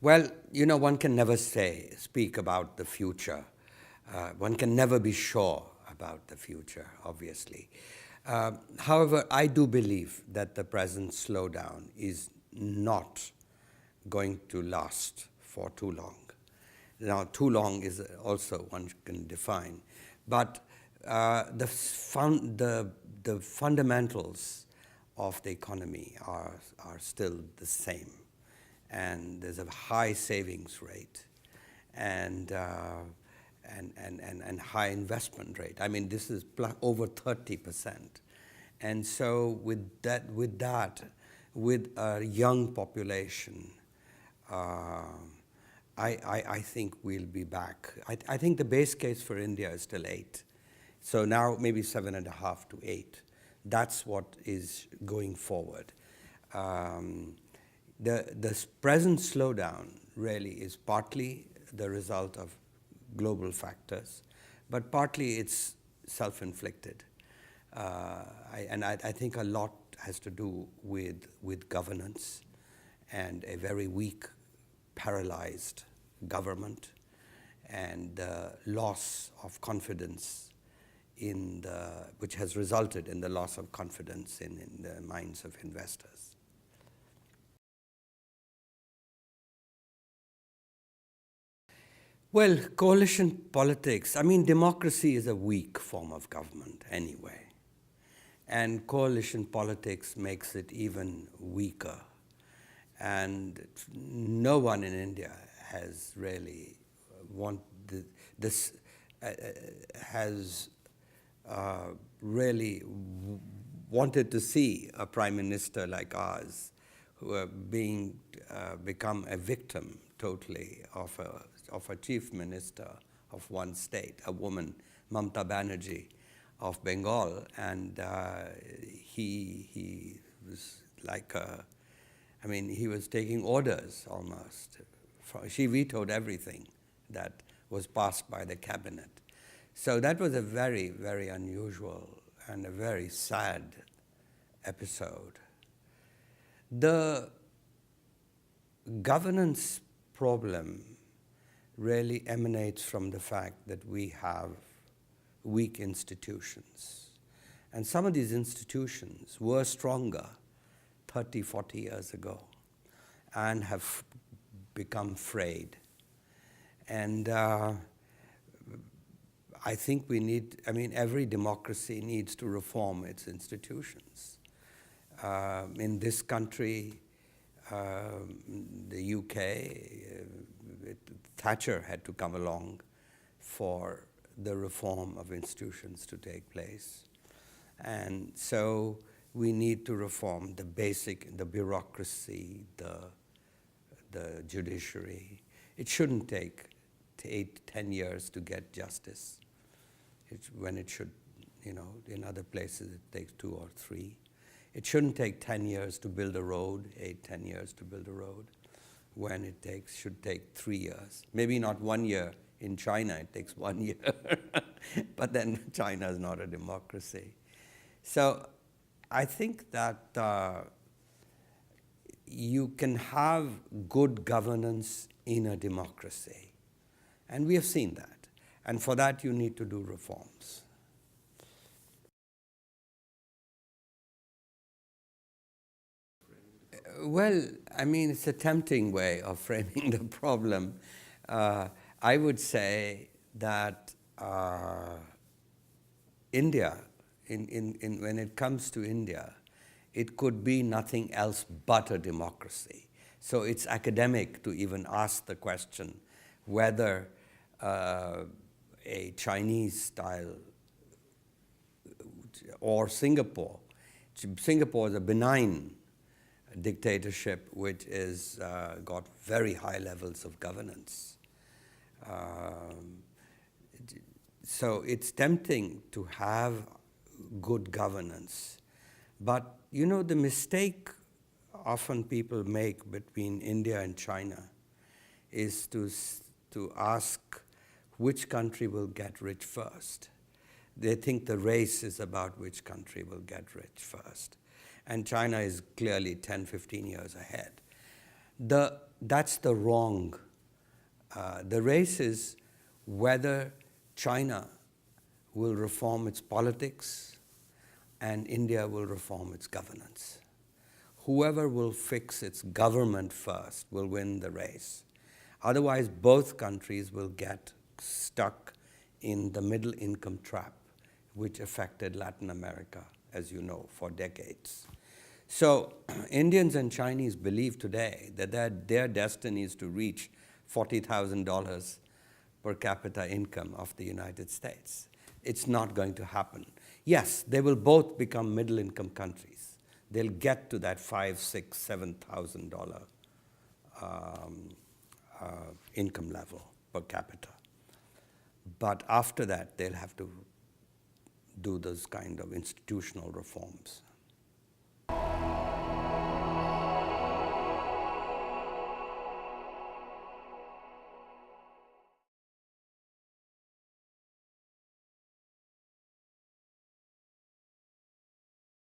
Well, one can never speak about the future. One can never be sure about the future, obviously. However, I do believe that the present slowdown is not going to last for too long. Now, too long is also one can define, but the fundamentals of the economy are still the same, and there's a high savings rate, and high investment rate. I mean, this is over 30%, and so with a young population, I think we'll be back. I think the base case for India is still 8. So now maybe 7.5 to 8. That's what is going forward. The present slowdown really is partly the result of global factors, but partly it's self-inflicted. I think a lot has to do with governance and a very weak, paralyzed government, and the loss of confidence which has resulted in the loss of confidence in the minds of investors. Well, coalition politics, I mean, democracy is a weak form of government anyway, and coalition politics makes it even weaker. And no one in India has really really wanted to see a prime minister like ours, who are become a victim totally of a chief minister of one state, a woman, Mamata Banerjee of Bengal, and he was like he was taking orders almost. She vetoed everything that was passed by the cabinet. So that was a very, very unusual and a very sad episode. The governance problem really emanates from the fact that we have weak institutions. And some of these institutions were stronger 30, 40 years ago and have become frayed. And I think every democracy needs to reform its institutions. In this country, the UK, Thatcher had to come along for the reform of institutions to take place. And so we need to reform the bureaucracy, the judiciary. It shouldn't take 8, 10 years to get justice. When it should, in other places it takes 2 or 3. It shouldn't take 10 years to build a road, 8, 10 years to build a road, when it should take 3 years. Maybe not 1 year. In China it takes 1 year, but then China is not a democracy. So I think that you can have good governance in a democracy, and we have seen that. And for that, you need to do reforms. Well, it's a tempting way of framing the problem. I would say that India, when it comes to India, it could be nothing else but a democracy. So it's academic to even ask the question whether a Chinese style or Singapore. Singapore is a benign dictatorship which is got very high levels of governance. So it's tempting to have good governance. But the mistake often people make between India and China is to ask which country will get rich first. They think the race is about which country will get rich first. And China is clearly 10, 15 years ahead. The that's the wrong. The race is whether China will reform its politics and India will reform its governance. Whoever will fix its government first will win the race. Otherwise, both countries will get stuck in the middle income trap, which affected Latin America, as you know, for decades. So Indians and Chinese believe today that their destiny is to reach $40,000 per capita income of the United States. It's not going to happen. Yes, they will both become middle income countries. They'll get to that $5,000, $6,000, $7,000 income level per capita. But after that, they'll have to do those kind of institutional reforms.